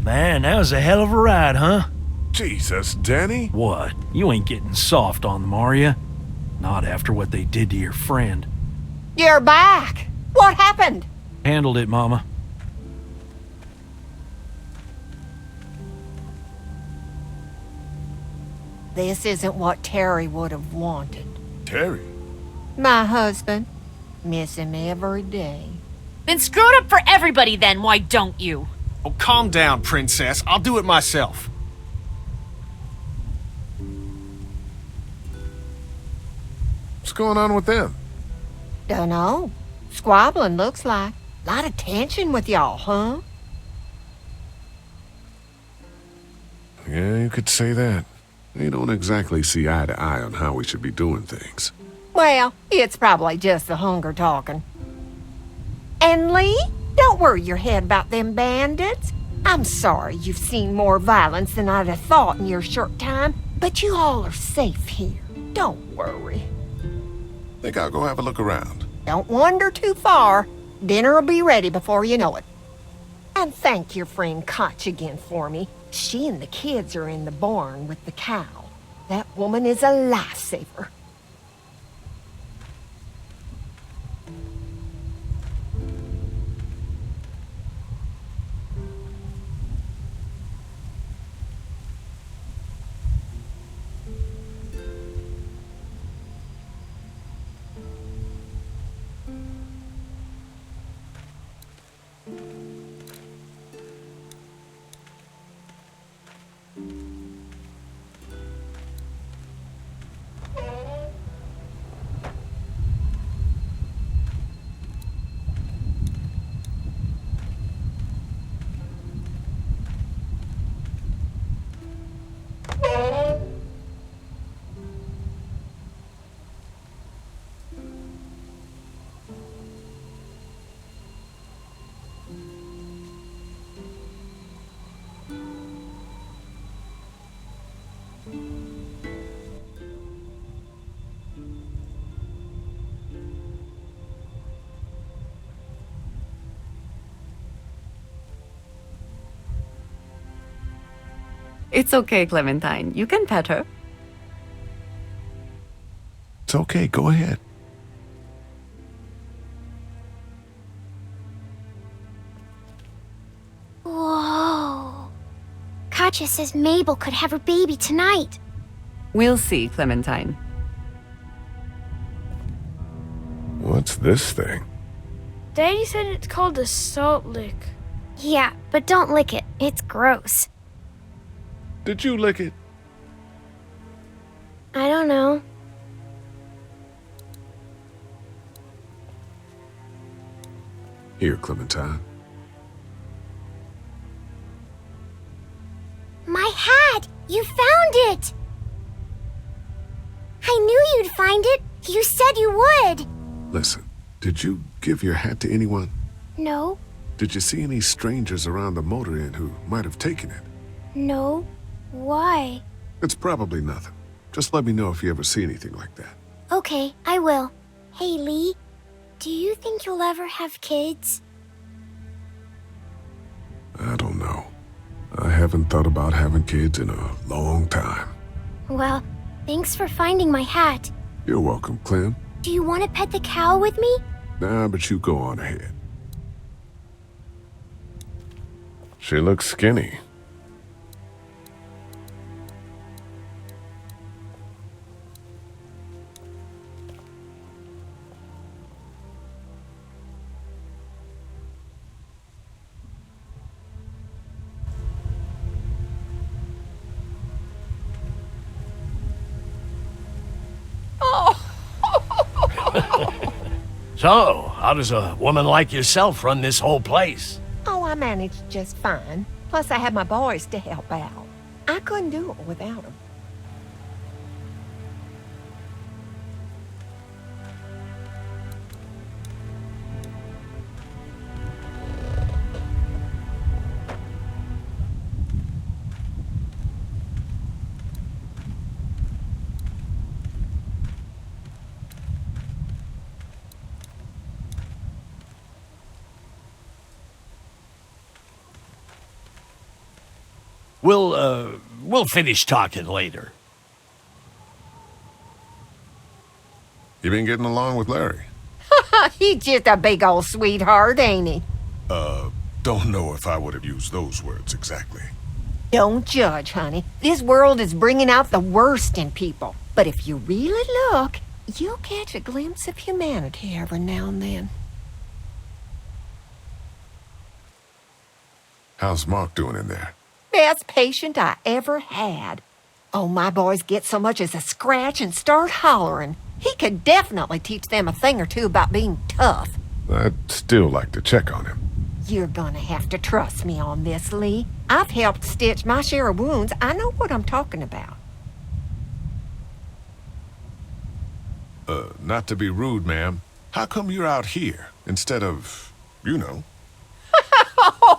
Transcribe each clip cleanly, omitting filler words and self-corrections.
Man, that was a hell of a ride, huh? Jesus, Danny? What? You ain't getting soft on them, are you? Not after what they did to your friend. You're back! What happened? Handled it, Mama. This isn't what Terry would have wanted. Terry? My husband. Miss him every day. Then screw it up for everybody then, why don't you? Oh, calm down, princess. I'll do it myself. What's going on with them? Dunno. Squabbling, looks like. Lot of tension with y'all, huh? Yeah, you could say that. They don't exactly see eye to eye on how we should be doing things. Well, it's probably just the hunger talking. And Lee, don't worry your head about them bandits. I'm sorry you've seen more violence than I'd have thought in your short time, but you all are safe here. Don't worry. Think I'll go have a look around. Don't wander too far. Dinner'll be ready before you know it. And thank your friend Koch again for me. She and the kids are in the barn with the cow. That woman is a lifesaver. It's okay, Clementine. You can pet her. It's okay, go ahead. Whoa. Katja says Mabel could have her baby tonight. We'll see, Clementine. What's this thing? Daddy said it's called a salt lick. Yeah, but don't lick it. It's gross. Did you lick it? I don't know. Here, Clementine. My hat! You found it! I knew you'd find it. You said you would. Listen, did you give your hat to anyone? No, Did you see any strangers around the motor inn who might have taken it? no. Why? It's probably nothing. Just let me know if you ever see anything like that. Okay, I will. Hey, Lee. Do you think you'll ever have kids? I don't know. I haven't thought about having kids in a long time. Well, thanks for finding my hat. You're welcome, Clem. Do you want to pet the cow with me? Nah, but you go on ahead. She looks skinny. So, how does a woman like yourself run this whole place? Oh, I managed just fine. Plus, I had my boys to help out. I couldn't do it without them. We'll finish talking later. You been getting along with Larry? He's just a big old sweetheart, ain't he? Don't know if I would have used those words exactly. Don't judge, honey. This world is bringing out the worst in people. But if you really look, you'll catch a glimpse of humanity every now and then. How's Mark doing in there? Best patient I ever had. Oh, my boys get so much as a scratch and start hollering. He could definitely teach them a thing or two about being tough. I'd still like to check on him. You're gonna have to trust me on this, Lee. I've helped stitch my share of wounds. I know what I'm talking about. Not to be rude, ma'am. How come you're out here instead of, you know?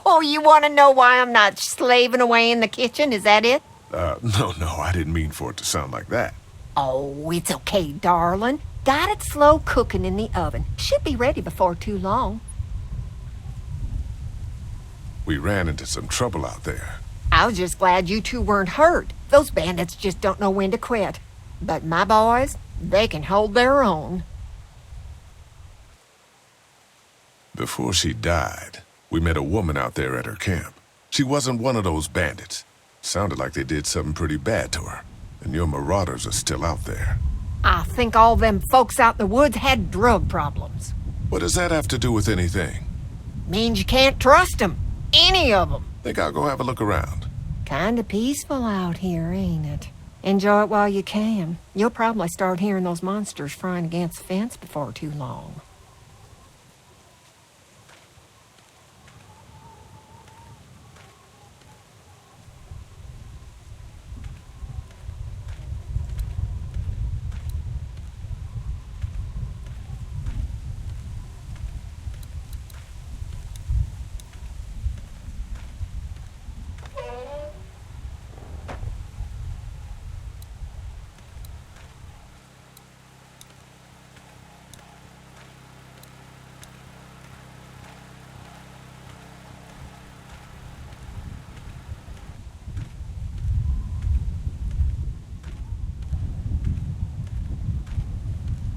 Oh, you want to know why I'm not slaving away in the kitchen? Is that it? No, I didn't mean for it to sound like that. Oh, it's okay, darling. Got it slow cooking in the oven. Should be ready before too long. We ran into some trouble out there. I was just glad you two weren't hurt. Those bandits just don't know when to quit. But my boys, they can hold their own. Before she died, we met a woman out there at her camp. She wasn't one of those bandits. Sounded like they did something pretty bad to her. And your marauders are still out there. I think all them folks out in the woods had drug problems. What does that have to do with anything? Means you can't trust them. Any of them. Think I'll go have a look around. Kinda peaceful out here, ain't it? Enjoy it while you can. You'll probably start hearing those monsters frying against the fence before too long.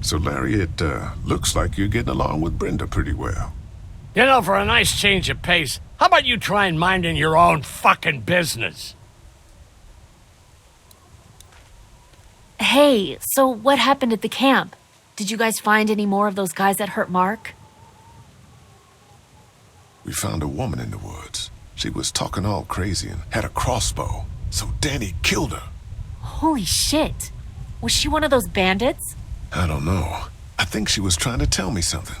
So, Larry, it looks like you're getting along with Brenda pretty well. You know, for a nice change of pace, how about you try and minding your own fucking business? Hey, so what happened at the camp? Did you guys find any more of those guys that hurt Mark? We found a woman in the woods. She was talking all crazy and had a crossbow. So Danny killed her. Holy shit. Was she one of those bandits? I don't know. I think she was trying to tell me something.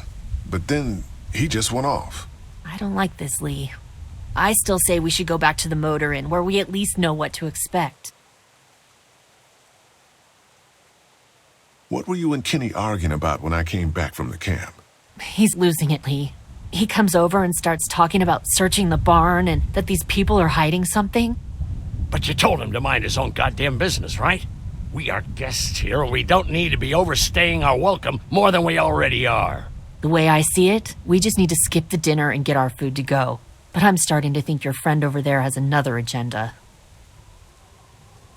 But then he just went off. I don't like this, Lee. I still say we should go back to the motor inn where we at least know what to expect. What were you and Kenny arguing about when I came back from the camp? He's losing it, Lee. He comes over and starts talking about searching the barn and that these people are hiding something. But you told him to mind his own goddamn business, right? We are guests here, and we don't need to be overstaying our welcome more than we already are. The way I see it, we just need to skip the dinner and get our food to go. But I'm starting to think your friend over there has another agenda.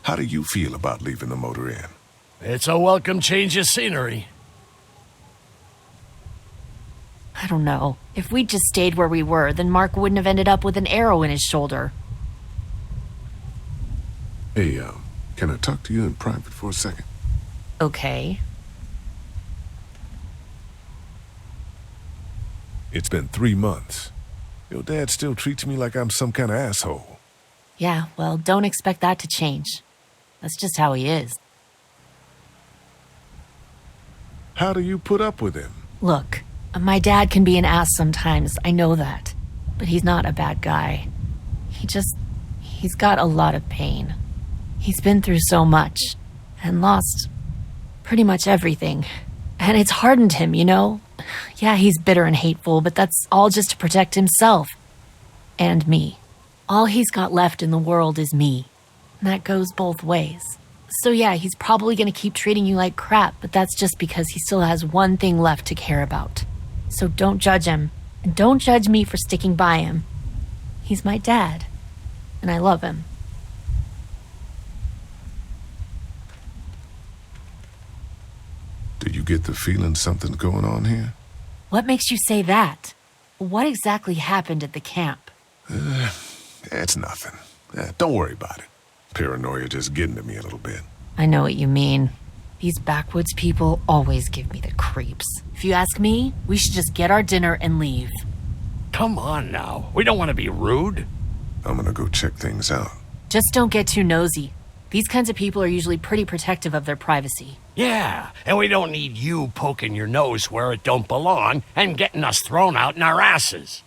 How do you feel about leaving the motor inn? It's a welcome change of scenery. I don't know. If we'd just stayed where we were, then Mark wouldn't have ended up with an arrow in his shoulder. Hey, can I talk to you in private for a second? Okay. It's been 3 months. Your dad still treats me like I'm some kind of asshole. Yeah, well, don't expect that to change. That's just how he is. How do you put up with him? Look, my dad can be an ass sometimes, I know that. But he's not a bad guy. He's got a lot of pain. He's been through so much, and lost pretty much everything. And it's hardened him, you know? Yeah, he's bitter and hateful, but that's all just to protect himself. And me. All he's got left in the world is me. And that goes both ways. So yeah, he's probably gonna keep treating you like crap, but that's just because he still has one thing left to care about. So don't judge him, and don't judge me for sticking by him. He's my dad, and I love him. get the feeling something's going on here? What makes you say that? What exactly happened at the camp? It's nothing. Don't worry about it. Paranoia just getting to me a little bit. I know what you mean. These backwoods people always give me the creeps. If you ask me, we should just get our dinner and leave. Come on now. We don't want to be rude. I'm gonna go check things out. Just don't get too nosy. These kinds of people are usually pretty protective of their privacy. Yeah, and we don't need you poking your nose where it don't belong and getting us thrown out in our asses.